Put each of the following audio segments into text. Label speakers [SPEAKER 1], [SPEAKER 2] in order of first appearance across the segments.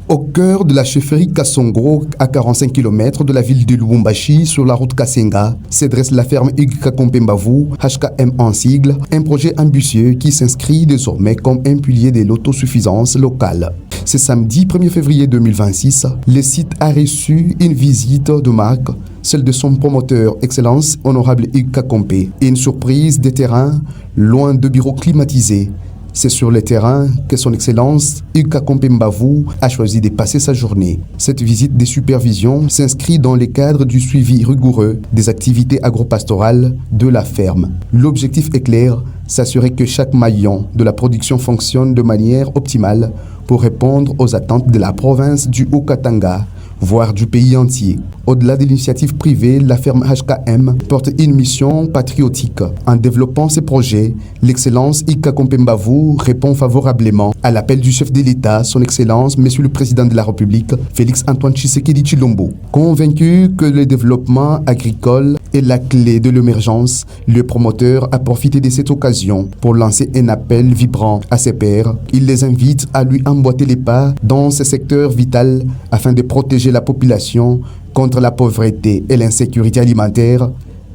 [SPEAKER 1] Au cœur de la chefferie Kassongo, à 45 km de la ville de Lubumbashi, sur la route Kasenga, se dresse la ferme Hugues Kakompe Mbavu, HKM en sigle, un projet ambitieux qui s'inscrit désormais comme un pilier de l'autosuffisance locale. Ce samedi 1er février 2026, le site a reçu une visite de marque, celle de son promoteur Excellence Honorable Hugues Kakompe, et une surprise des terrains loin de bureaux climatisés. C'est sur le terrain que son Excellence Hugues Kakompe Mbavu a choisi de passer sa journée. Cette visite de supervision s'inscrit dans le cadre du suivi rigoureux des activités agropastorales de la ferme. L'objectif est clair, s'assurer que chaque maillon de la production fonctionne de manière optimale pour répondre aux attentes de la province du Haut-Katanga, voire du pays entier. Au-delà de l'initiative privée, la ferme HKM porte une mission patriotique. En développant ses projets, l'excellence Hugues Kakompe Mbavu répond favorablement à l'appel du chef de l'État, son Excellence, Monsieur le Président de la République, Félix-Antoine Tshisekedi Tshilombo. Convaincu que le développement agricole est la clé de l'émergence, le promoteur a profité de cette occasion pour lancer un appel vibrant à ses pairs. Il les invite à lui emboîter les pas dans ce secteur vital afin de protéger la population contre la pauvreté et l'insécurité alimentaire,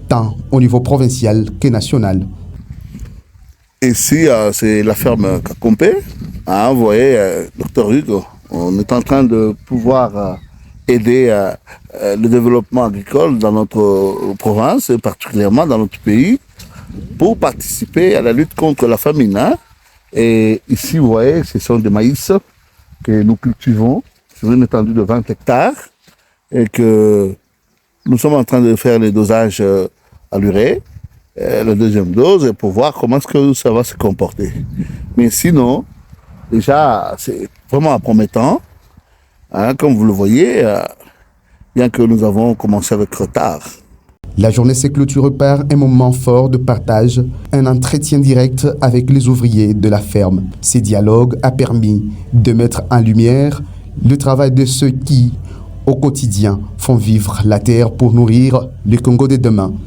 [SPEAKER 1] tant au niveau provincial que national.
[SPEAKER 2] Ici, c'est la ferme Kakompe. Vous voyez, Dr Hugues, on est en train de pouvoir aider le développement agricole dans notre province, et particulièrement dans notre pays, pour participer à la lutte contre la famine. Et ici, vous voyez, ce sont des maïs que nous cultivons sur une étendue de 20 hectares et que nous sommes en train de faire les dosages à l'urée, la deuxième dose, pour voir comment est-ce que ça va se comporter. Mais sinon, déjà, c'est vraiment promettant. Comme vous le voyez, bien que nous avons commencé avec retard.
[SPEAKER 1] La journée s'est clôturée par un moment fort de partage, un entretien direct avec les ouvriers de la ferme. Ces dialogues a permis de mettre en lumière le travail de ceux qui, au quotidien, font vivre la terre pour nourrir le Congo de demain.